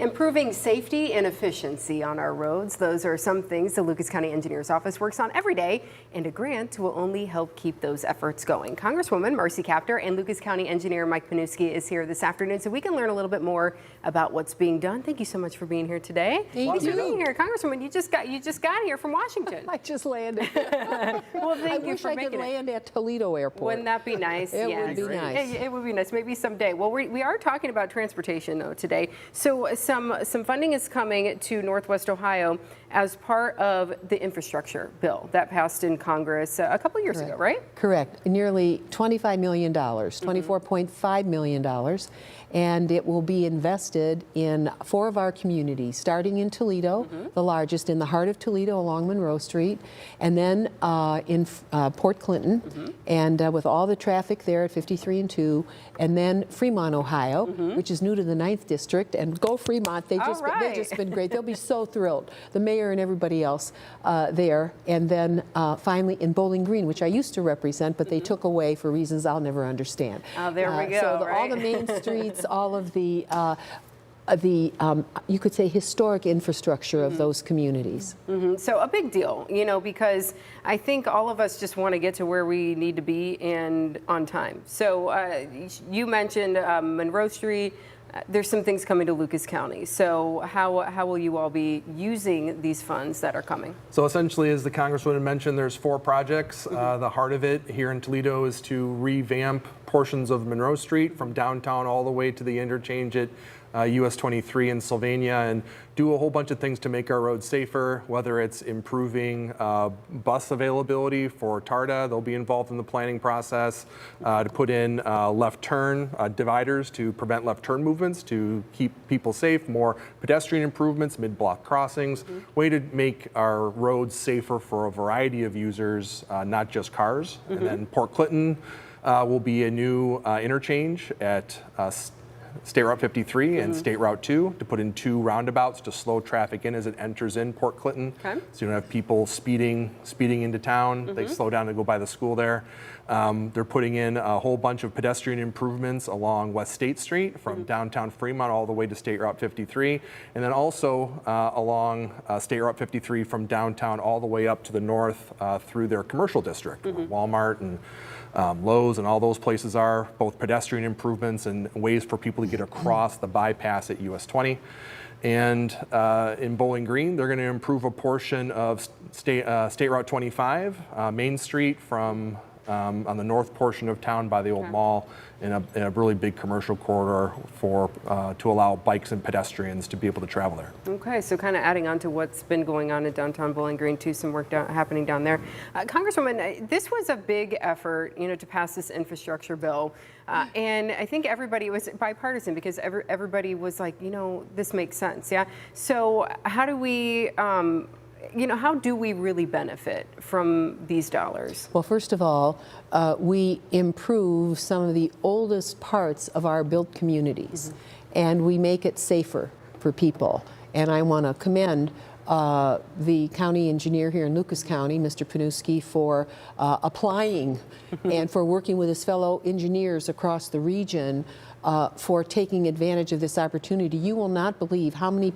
Improving safety and efficiency on our roads. Those are some things the Lucas County Engineer's Office works on every day, and a grant will only help keep those efforts going. Congresswoman Marcy Kaptur and Lucas County Engineer Mike Pniewski is here this afternoon, so we can learn a little bit more about what's being done. Thank you so much for being here today. Thanks for being here, Congresswoman. You just got here from Washington. I just landed. Well, thank I you wish for I making could it. land at Toledo Airport. Wouldn't that be nice? It yes. would be nice. It would be nice. Maybe someday. Well, we are talking about transportation though today. So some funding is coming to Northwest Ohio as part of the infrastructure bill that passed in Congress a couple years ago, right? Correct. Nearly $25 million, $24.5 million. And it will be invested in 4 of our communities, starting in Toledo, the largest, in the heart of Toledo along Monroe Street, and then in Port Clinton, and with all the traffic there at 53 and 2, and then Fremont, Ohio, which is new to the 9th District, and go Fremont, they've just been great. They'll be so thrilled, the mayor and everybody else there, and then finally in Bowling Green, which I used to represent, but they took away for reasons I'll never understand. Oh, there we go. So all the main streets, all of the you could say historic infrastructure of those communities. So a big deal, you know, because I think all of us just want to get to where we need to be and on time. So you mentioned Monroe Street. There's some things coming to Lucas County. So how will you all be using these funds that are coming? So essentially, as the Congresswoman mentioned, there's 4 projects. The heart of it here in Toledo is to revamp portions of Monroe Street from downtown all the way to the interchange at US 23 in Sylvania, and do a whole bunch of things to make our roads safer, whether it's improving bus availability for TARDA. They'll be involved in the planning process, to put in left turn dividers to prevent left turn movements, to keep people safe, more pedestrian improvements, mid-block crossings, way to make our roads safer for a variety of users, not just cars. And then Port Clinton will be a new interchange at State Route 53 and State Route 2 to put in 2 roundabouts to slow traffic in as it enters in Port Clinton. So you don't have people speeding into town. They slow down to go by the school there. They're putting in a whole bunch of pedestrian improvements along West State Street from downtown Fremont all the way to State Route 53. And then also along State Route 53 from downtown all the way up to the north through their commercial district, where Walmart and Lowe's and all those places are, both pedestrian improvements and ways for people to get across the bypass at US 20. And in Bowling Green, they're going to improve a portion of State Route 25, Main Street from on the north portion of town by the old mall, in a really big commercial corridor for to allow bikes and pedestrians to be able to travel there. Okay, so kind of adding on to what's been going on in downtown Bowling Green too, some work happening down there. Congresswoman, this was a big effort, you know, to pass this infrastructure bill, and I think everybody was bipartisan because everybody was like, you know, this makes sense, yeah. So how do we? You know, how do we really benefit from these dollars? Well, first of all, we improve some of the oldest parts of our built communities, and we make it safer for people. And I want to commend the county engineer here in Lucas County, Mr. Pniewski, for applying and for working with his fellow engineers across the region for taking advantage of this opportunity. You will not believe how many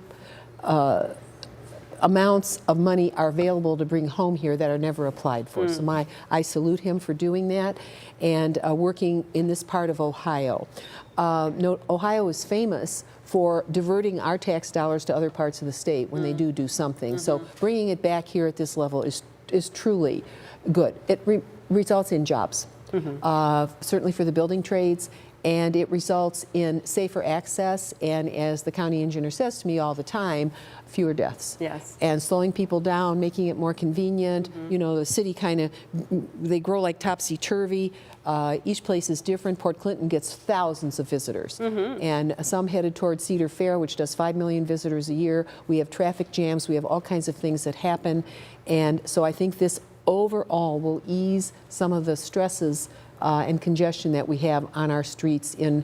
amounts of money are available to bring home here that are never applied for. So I salute him for doing that and working in this part of Ohio. Ohio is famous for diverting our tax dollars to other parts of the state when they do something. So bringing it back here at this level is truly good. It results in jobs, certainly for the building trades, and it results in safer access, and as the county engineer says to me all the time, fewer deaths. Yes. And slowing people down, making it more convenient. You know, the city kind of, they grow like topsy-turvy. Each place is different. Port Clinton gets thousands of visitors, and some headed toward Cedar Fair, which does 5 million visitors a year. We have traffic jams. We have all kinds of things that happen, and so I think this overall will ease some of the stresses and congestion that we have on our streets in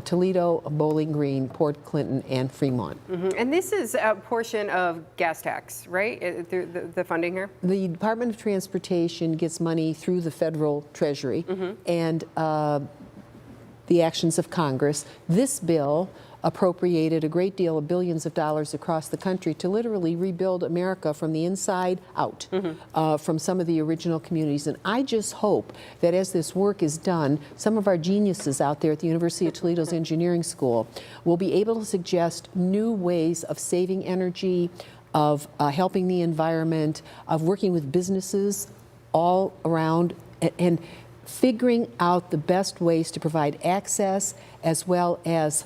Toledo, Bowling Green, Port Clinton, and Fremont. And this is a portion of gas tax, right? Through the funding here? The Department of Transportation gets money through the federal treasury and the actions of Congress. This bill appropriated a great deal of billions of dollars across the country to literally rebuild America from the inside out, from some of the original communities. And I just hope that as this work is done, some of our geniuses out there at the University of Toledo's Engineering School will be able to suggest new ways of saving energy, of helping the environment, of working with businesses all around, and figuring out the best ways to provide access as well as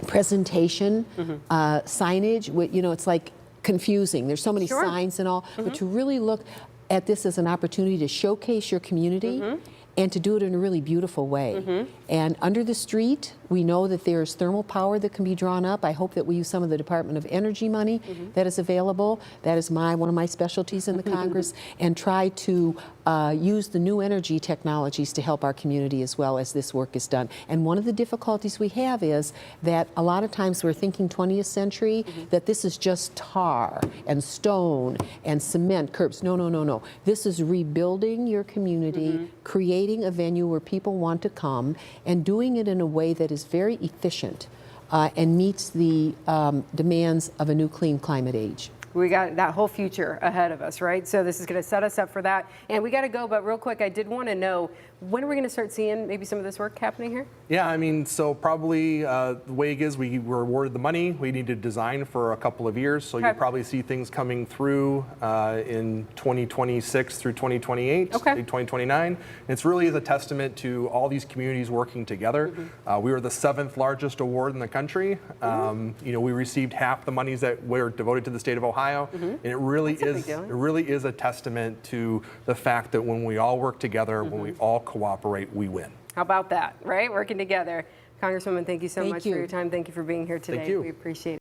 presentation, signage. You know, it's like confusing. There's so many signs and all, but to really look at this as an opportunity to showcase your community and to do it in a really beautiful way. And under the street, we know that there's thermal power that can be drawn up. I hope that we use some of the Department of Energy money that is available. That is one of my specialties in the Congress, and try to use the new energy technologies to help our community as well as this work is done. And one of the difficulties we have is that a lot of times we're thinking 20th century, that this is just tar and stone and cement curbs. No, no, no, no. This is rebuilding your community, creating a venue where people want to come, and doing it in a way that is very efficient and meets the demands of a new clean climate age. We got that whole future ahead of us, right? So this is going to set us up for that. And we got to go, but real quick, I did want to know, when are we going to start seeing maybe some of this work happening here? Yeah, I mean, so probably the way it is, we were awarded the money. We need to design for a couple of years, so you'll probably see things coming through in 2026 through 2028, 2029. It's really is a testament to all these communities working together. We were the 7th largest award in the country. You know, we received half the monies that were devoted to the state of Ohio, and it really is a testament to the fact that when we all work together, when we all cooperate, we win. How about that, right? Working together. Congresswoman, thank you so much for your time. Thank you for being here today. Thank you. We appreciate it.